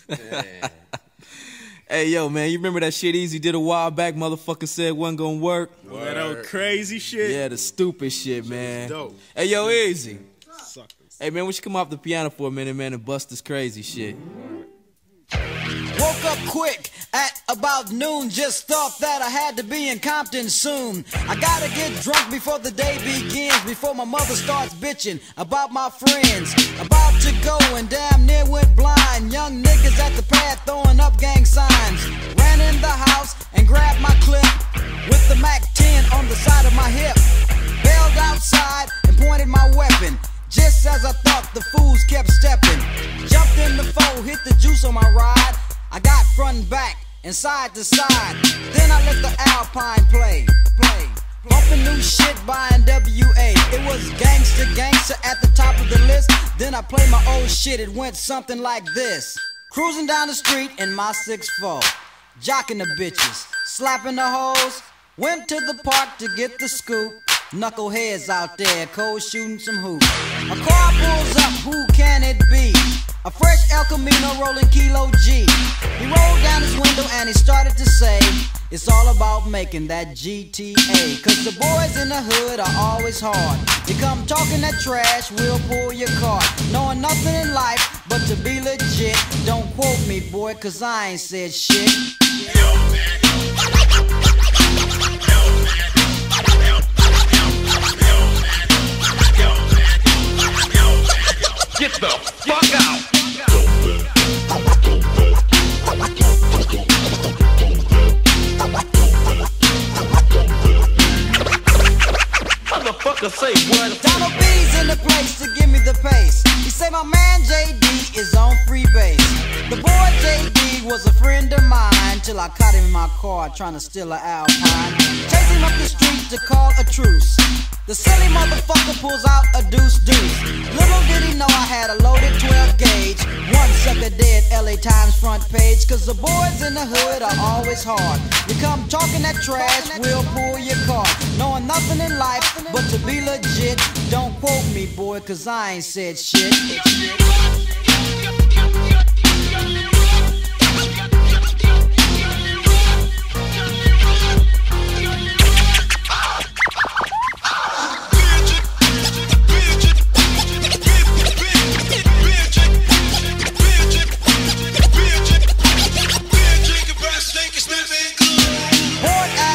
Yeah. Hey, yo, man, you remember that shit Easy did a while back? Motherfucker said it wasn't gonna work. That old crazy shit. Yeah, the stupid shit, man. Dope. Hey, yo, Easy. Suckers. Hey, man, we should come off the piano for a minute, man, and bust this crazy shit. Woke up quick at about noon. Just thought that I had to be in Compton soon. I gotta get drunk before the day begins, before my mother starts bitching about my friends. About to go and damn near went blind. Young niggas at the pad throwing up gang signs. Ran in the house and grabbed my clip with the Mac 10 on the side of my hip. Bailed outside and pointed my weapon. Just as I thought, the fools kept stepping. Jumped in the foe, hit the juice on my ride. I got front and back and side to side. Then I let the Alpine play. Bumping new shit by NWA. It was gangsta at the top of the list. Then I played my old shit, it went something like this. Cruising down the street in my 6'4", jocking the bitches, slapping the hoes. Went to the park to get the scoop. Knuckleheads out there, cold shooting some hoops. A car pulls up, who can it be? A fresh El Camino rolling Kilo G. He rolled down his window and he started to say, it's all about making that GTA. Cause the boys in the hood are always hard. You come talking that trash, we'll pull your card. Knowing nothing in life but to be legit. Don't quote me, boy, cause I ain't said shit. Get the fuck out! Motherfucker say what? Donald B's in the place to give me the pace. He say my man JD is on free base. The boy JD was a friend of mine till I caught him in my car trying to steal an Alpine. Chase him up the street to call a truce. The silly motherfucker pulls out a deuce. Little did he know I had a loaded 12 gauge. One sucker dead, LA Times front page. Cause the boys in the hood are always hard. You come talking that trash, we'll pull your car. Knowing nothing in life but to be legit. Don't quote me, boy, cause I ain't said shit.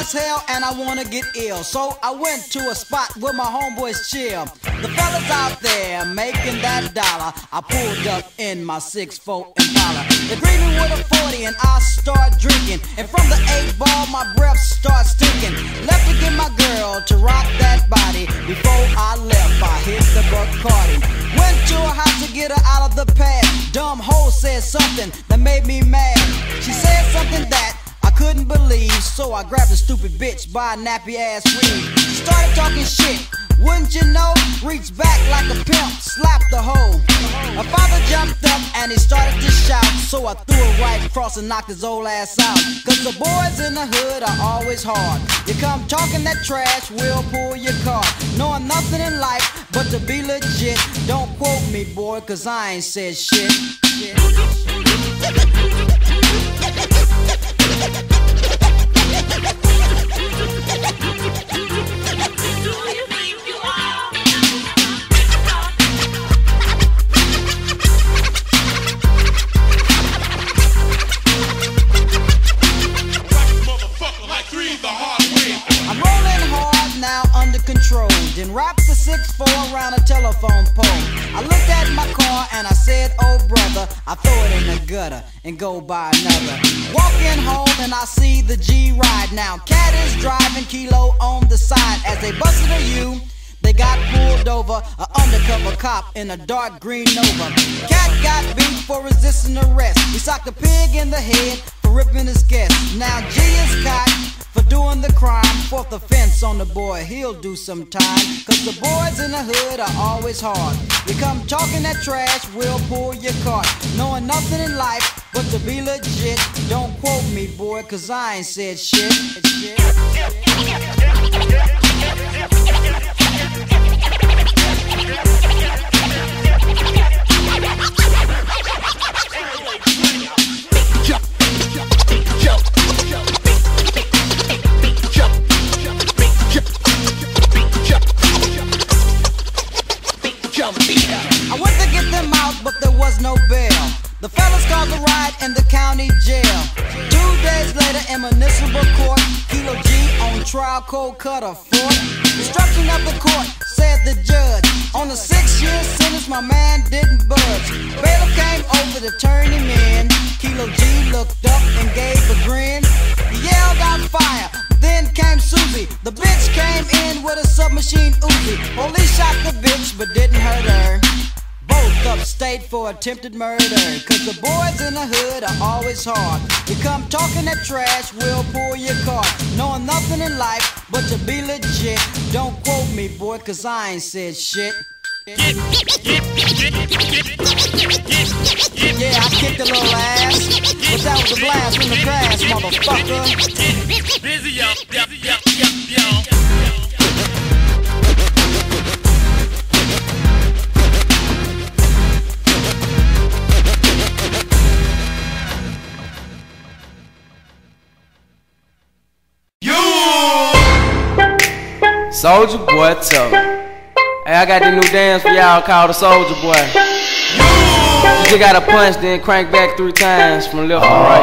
Hell and I wanna get ill, so I went to a spot where my homeboys chill. The fellas out there making that dollar. I pulled up in my 6'4" Impala. They greet me with a 40 and I start drinking. And from the 8-ball my breath starts stinking. Left to get my girl to rock that body. Before I left I hit the Bacardi. Went to her house to get her out of the pad. Dumb hoe said something that made me mad. She said something that I couldn't believe, so I grabbed a stupid bitch by a nappy ass weave. She started talking shit, wouldn't you know? Reached back like a pimp, slapped the hoe. Her father jumped up and he started to shout, so I threw her right across and knocked his old ass out. Cause the boys in the hood are always hard. You come talking that trash, we'll pull your car. Knowing nothing in life but to be legit. Don't quote me, boy, cause I ain't said shit. I'm rolling hard now under control. Then wrap the 6'4" around a telephone pole. I looked at my car and I said, oh brother, I throw it in the gutter and go buy another. Walking home and I see the G ride. Now Cat is driving, Kilo on the side. As they busted a U, they got pulled over. An undercover cop in a dark green Nova. Cat got beat for resisting arrest. He socked a pig in the head for ripping his guest. Now G is caught for doing the crime. Fourth offense on the boy, he'll do some time. Cause the boys in the hood are always hard. You come talking that trash, we'll pull your cart. Knowing nothing in life but to be legit. Don't quote me, boy, cause I ain't said shit. I went to get them out, but there was no bail. The fellas caused a riot in the county jail. 2 days later in municipal court, Kilo G on trial, cold cut a fort. Destruction of the court, said the judge. On a 6-year sentence, my man didn't budge. Bailiff came over to turn him in. Kilo G looked up and gave a grin. He yelled out fire. Then came Susie. The bitch came in with a submachine Uzi. Police shot the bitch but didn't hurt her. Both upstate for attempted murder. Cause the boys in the hood are always hard. You come talking that trash, we'll pull your card. Knowing nothing in life but to be legit. Don't quote me, boy, cause I ain't said shit. Yeah, I kicked a little ass, but that was a blast from the past, motherfucker. Busy, yo. Soulja Boy tough. Hey, I got the new dance for y'all called the Soulja Boy. You just gotta punch, then crank back 3 times from left to right.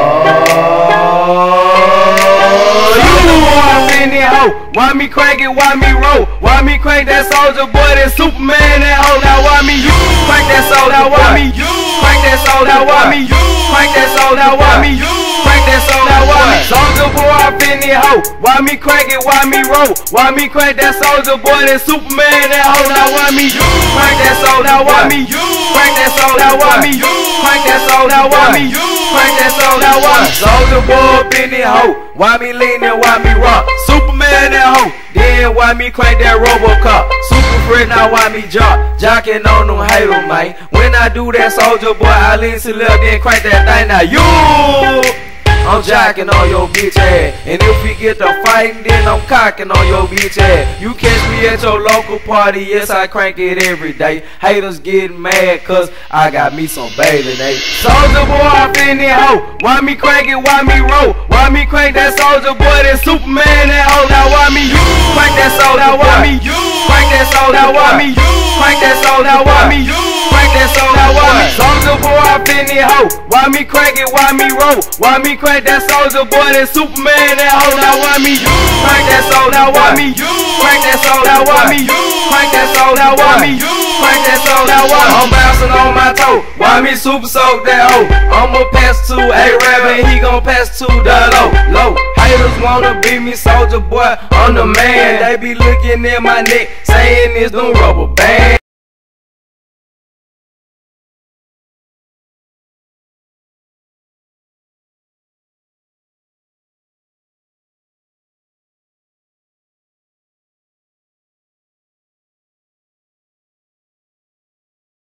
You the one in that hoe. Why me crank it? Why me roll? Why me crank that Soulja Boy? That Superman that hoe. Now why me you crank that Soulja? Now why me you crank that Soulja? Now why me you crank that Soulja? Now why me you crank that Soulja? Now why me Soulja Boy up in that hoe? Why me crank it? Why me roll? Why me crank that Soulja Boy? That Superman that hoe. Now why me you crank that Soulja? Now why me you crank that Soulja? Now why me you crank that Soulja? Now why me you crank that Soulja? Now why me Soulja Boy up in that hoe? Why me lean and why me rock? Superman that hoe. Then why me crank that Robocop? Super Fred, now why me jocking on them haters, man. When I do that Soulja Boy, I lean to left, then crank that thing. Now you, I'm jocking on your bitch ass. And if we get to fighting, then I'm cocking on your bitch ass. You catch me at your local party, yes, I crank it every day. Haters getting mad cause I got me some bathing, eh? Soulja Boy up in that hoe. Why me crank it? Why me roll? Why me crank that Soulja Boy? That Superman that hoe. Now why me you crank that Soulja? Now why me you crank that Soulja? Now why me you crank that Soulja? Now why me you crank that Soulja? Now why me Soulja Boy up in that hoe? Why me crank it? Why me roll? Why me crank that Soulja Boy? That Superman that hoe. Now why me you crank that Soulja? Now why me you crank that Soulja? Now why me you crank that Soulja? Now why me you crank that Soulja? Now why I'm bouncing on my toe? Why me super soak that hoe? I'ma pass to A-Rab and he gon' pass to the low. Haters wanna beat me, Soulja Boy, I'm the man. They be looking at my neck saying it's them rubber bands.